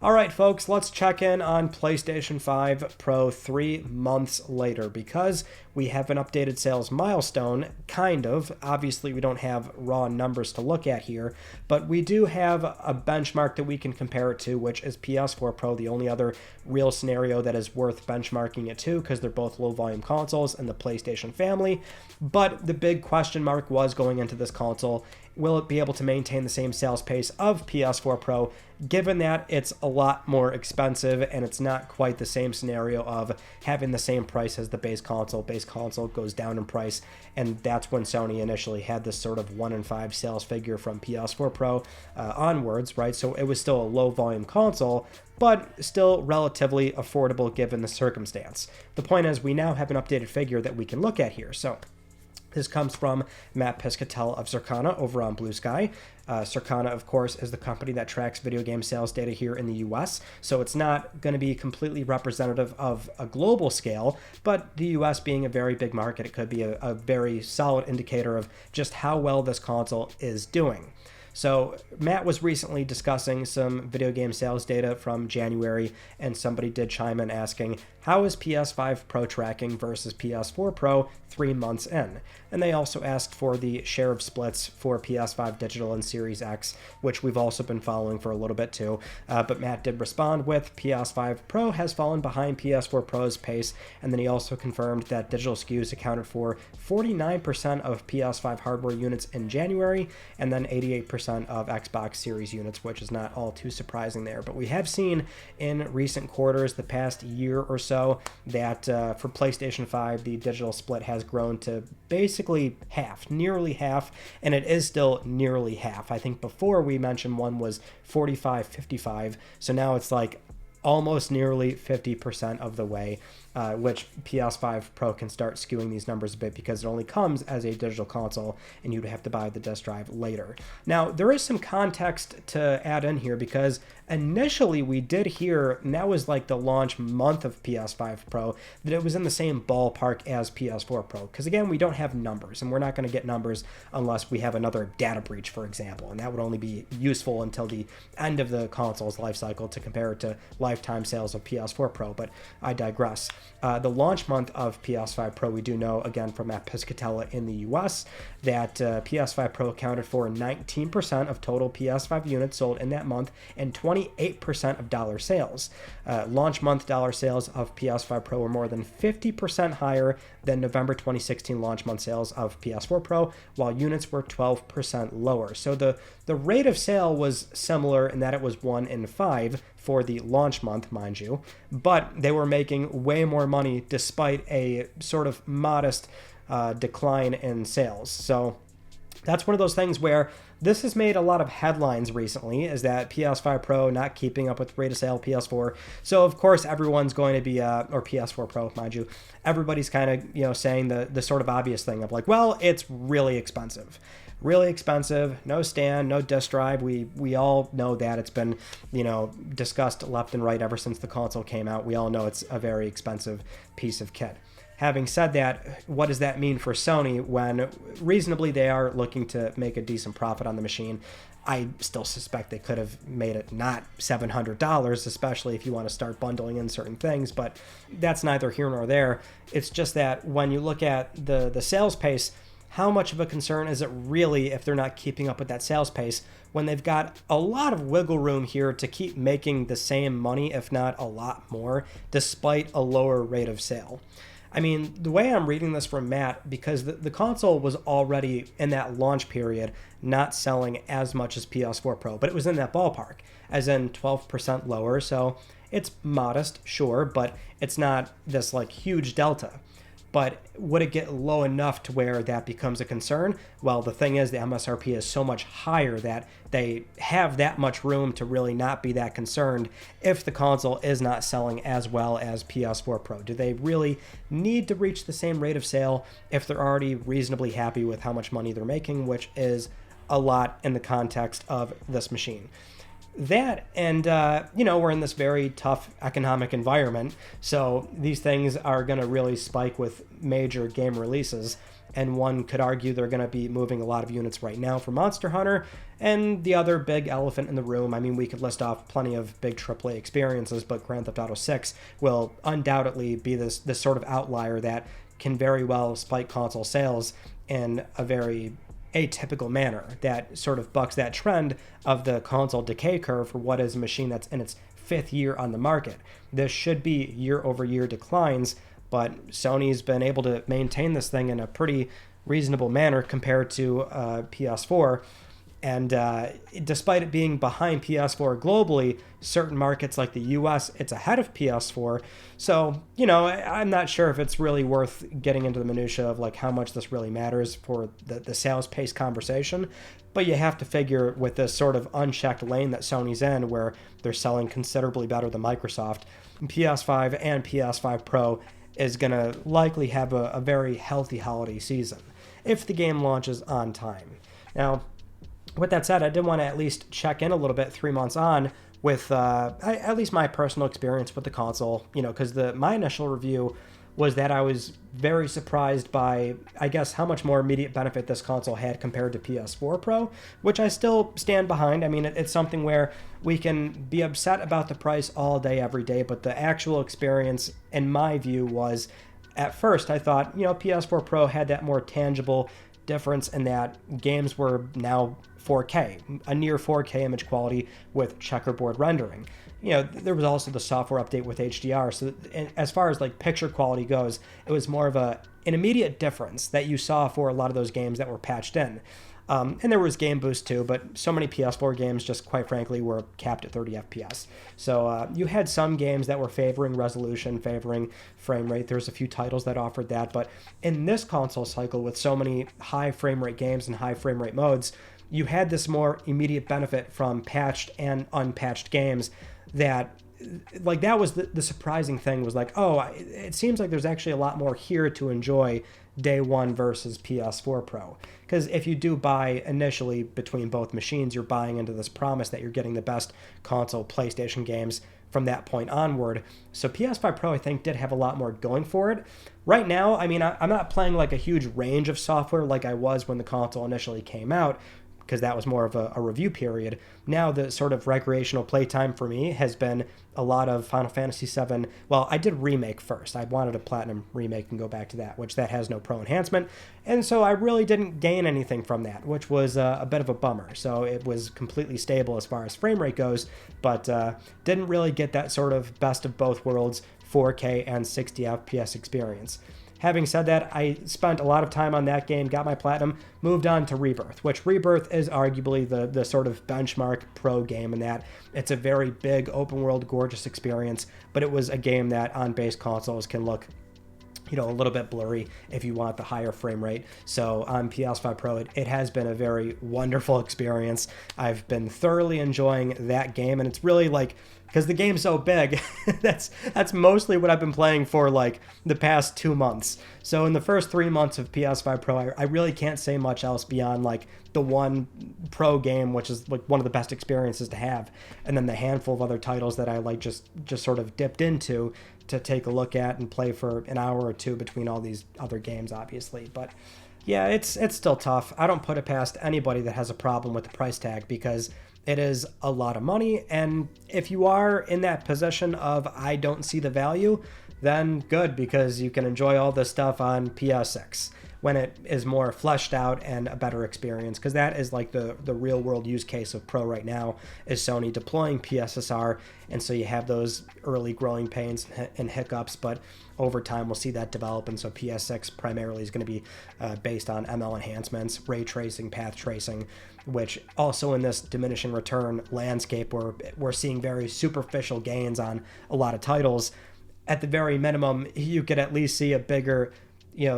All right, folks, let's check in on PlayStation 5 Pro 3 months later because we have an updated sales milestone, kind of. Obviously, we don't have raw numbers to look at here, but we do have a benchmark that we can compare it to, which is PS4 Pro, the only other real scenario that is worth benchmarking it to because they're both low-volume consoles in the PlayStation family. But the big question mark was going into this console, will it be able to maintain the same sales pace of PS4 Pro, given that it's a lot more expensive and it's not quite the same scenario of having the same price as the base console. Base console goes down in price, and that's when Sony initially had this sort of 1 in 5 sales figure from PS4 Pro onwards, right? So it was still a low volume console, but still relatively affordable given the circumstance. The point is, we now have an updated figure that we can look at here. So this comes from Matt Piscatella of Circana over on Blue Sky. Circana, of course, is the company that tracks video game sales data here in the US, so it's not going to be completely representative of a global scale, but the US being a very big market, it could be a very solid indicator of just how well this console is doing. So Matt was recently discussing some video game sales data from January, and somebody did chime in asking, how is PS5 Pro tracking versus PS4 Pro 3 months in? And they also asked for the share of splits for PS5 Digital and Series X, which we've also been following for a little bit too. But Matt did respond with PS5 Pro has fallen behind PS4 Pro's pace, and then he also confirmed that digital SKUs accounted for 49% of PS5 hardware units in January, and then 88% of Xbox Series units, which is not all too surprising there. But we have seen in recent quarters, the past year or so, that for PlayStation 5, the digital split has grown to basically half, nearly half, and it is still nearly half. I think before we mentioned one was 45-55, so now it's like almost nearly 50% of the way, which PS5 Pro can start skewing these numbers a bit because it only comes as a digital console and you'd have to buy the disc drive later. Now, there is some context to add in here because initially we did hear, and that was like the launch month of PS5 Pro, that it was in the same ballpark as PS4 Pro. Because again, we don't have numbers, and we're not going to get numbers unless we have another data breach, for example, and that would only be useful until the end of the console's life cycle to compare it to lifetime sales of PS4 Pro, but I digress. The launch month of PS5 Pro, we do know, again, from Matt Piscatella in the US, that PS5 Pro accounted for 19% of total PS5 units sold in that month and 28% of dollar sales. Launch month dollar sales of PS5 Pro were more than 50% higher than November 2016 launch month sales of PS4 Pro, while units were 12% lower. So the rate of sale was similar in that it was 1 in 5 for the launch month, mind you, but they were making way more money despite a sort of modest decline in sales. So that's one of those things where this has made a lot of headlines recently, is that PS5 Pro not keeping up with rate of sale PS4. So of course everyone's going to be, or PS4 Pro, mind you, everybody's kind of, saying the sort of obvious thing of like, well, it's really expensive. Really expensive, no stand, no disk drive. We all know that. It's been, discussed left and right ever since the console came out. We all know it's a very expensive piece of kit. Having said that, what does that mean for Sony when reasonably they are looking to make a decent profit on the machine? I still suspect they could have made it not $700, especially if you want to start bundling in certain things, but that's neither here nor there. It's just that when you look at the sales pace, how much of a concern is it really if they're not keeping up with that sales pace when they've got a lot of wiggle room here to keep making the same money, if not a lot more, despite a lower rate of sale? I mean, the way I'm reading this from Matt, because the console was already in that launch period not selling as much as PS4 Pro, but it was in that ballpark, as in 12% lower, so it's modest, sure, but it's not this like huge delta. But would it get low enough to where that becomes a concern? Well, the thing is, the MSRP is so much higher that they have that much room to really not be that concerned if the console is not selling as well as PS4 Pro. Do they really need to reach the same rate of sale if they're already reasonably happy with how much money they're making, which is a lot in the context of this machine? That and, we're in this very tough economic environment, so these things are going to really spike with major game releases, and one could argue they're going to be moving a lot of units right now for Monster Hunter, and the other big elephant in the room, I mean, we could list off plenty of big AAA experiences, but Grand Theft Auto 6 will undoubtedly be this sort of outlier that can very well spike console sales in a very atypical manner that sort of bucks that trend of the console decay curve for what is a machine that's in its 5th year on the market. This should be year-over-year declines, but Sony's been able to maintain this thing in a pretty reasonable manner compared to PS4. And despite it being behind PS4 globally, certain markets like the US, it's ahead of PS4. So, I'm not sure if it's really worth getting into the minutia of like how much this really matters for the sales pace conversation. But you have to figure with this sort of unchecked lane that Sony's in, where they're selling considerably better than Microsoft, PS5 and PS5 Pro is going to likely have a very healthy holiday season if the game launches on time. Now, with that said, I did want to at least check in a little bit 3 months on with at least my personal experience with the console, because my initial review was that I was very surprised by, I guess, how much more immediate benefit this console had compared to PS4 Pro, which I still stand behind. I mean, it's something where we can be upset about the price all day, every day, but the actual experience, in my view, was, at first, I thought, PS4 Pro had that more tangible difference in that games were now 4K, a near 4K image quality with checkerboard rendering. There was also the software update with HDR. So as far as like picture quality goes, it was more of an immediate difference that you saw for a lot of those games that were patched in. And there was game boost too, but so many PS4 games just quite frankly were capped at 30 FPS. So you had some games that were favoring resolution, favoring frame rate. There's a few titles that offered that, but in this console cycle with so many high frame rate games and high frame rate modes, you had this more immediate benefit from patched and unpatched games that was the surprising thing was like, oh, it seems like there's actually a lot more here to enjoy day one versus PS4 Pro. Because if you do buy initially between both machines, you're buying into this promise that you're getting the best console PlayStation games from that point onward. So PS5 Pro, I think, did have a lot more going for it. Right now, I mean, I'm not playing like a huge range of software like I was when the console initially came out, because that was more of a review period. Now the sort of recreational playtime for me has been a lot of Final Fantasy VII. Well, I did Remake first. I wanted a Platinum Remake and go back to that, which that has no Pro enhancement. And so I really didn't gain anything from that, which was a bit of a bummer. So it was completely stable as far as frame rate goes, but didn't really get that sort of best of both worlds 4K and 60 FPS experience. Having said that, I spent a lot of time on that game, got my Platinum, moved on to Rebirth, which Rebirth is arguably the sort of benchmark pro game in that it's a very big, open-world, gorgeous experience, but it was a game that on base consoles can look a little bit blurry if you want the higher frame rate. So on PS5 Pro, it has been a very wonderful experience. I've been thoroughly enjoying that game, and it's really like, because the game's so big, that's mostly what I've been playing for like the past 2 months. So in the first 3 months of PS5 Pro, I really can't say much else beyond like the one pro game, which is like one of the best experiences to have, and then the handful of other titles that I like just sort of dipped into to take a look at and play for an hour or two between all these other games, obviously. But yeah, it's still tough. I don't put it past anybody that has a problem with the price tag, because it is a lot of money, and if you are in that position of I don't see the value, then good, because you can enjoy all this stuff on PS6 when it is more fleshed out and a better experience, because that is like the real world use case of Pro right now, is Sony deploying PSSR, and so you have those early growing pains and hiccups, but over time we'll see that develop, and so PS6 primarily is going to be based on ML enhancements, ray tracing, path tracing, which also in this diminishing return landscape where we're seeing very superficial gains on a lot of titles, at the very minimum you could at least see a bigger,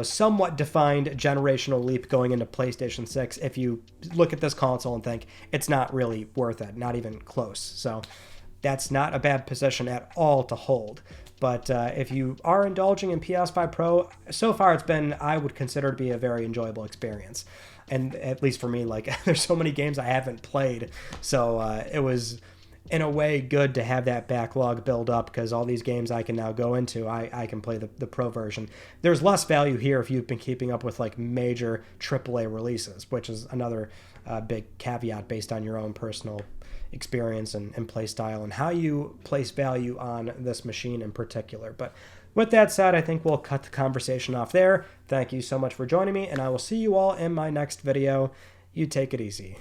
somewhat defined generational leap going into PlayStation 6 if you look at this console and think it's not really worth it, not even close. So that's not a bad position at all to hold. But if you are indulging in PS5 Pro, so far it's been, I would consider to be a very enjoyable experience. And at least for me, like, there's so many games I haven't played. So it was in a way good to have that backlog build up, because all these games I can now go into, I can play the Pro version. There's less value here if you've been keeping up with like major AAA releases, which is another big caveat based on your own personal experience and play style and how you place value on this machine in particular. But with that said, I think we'll cut the conversation off there. Thank you so much for joining me, and I will see you all in my next video. You take it easy.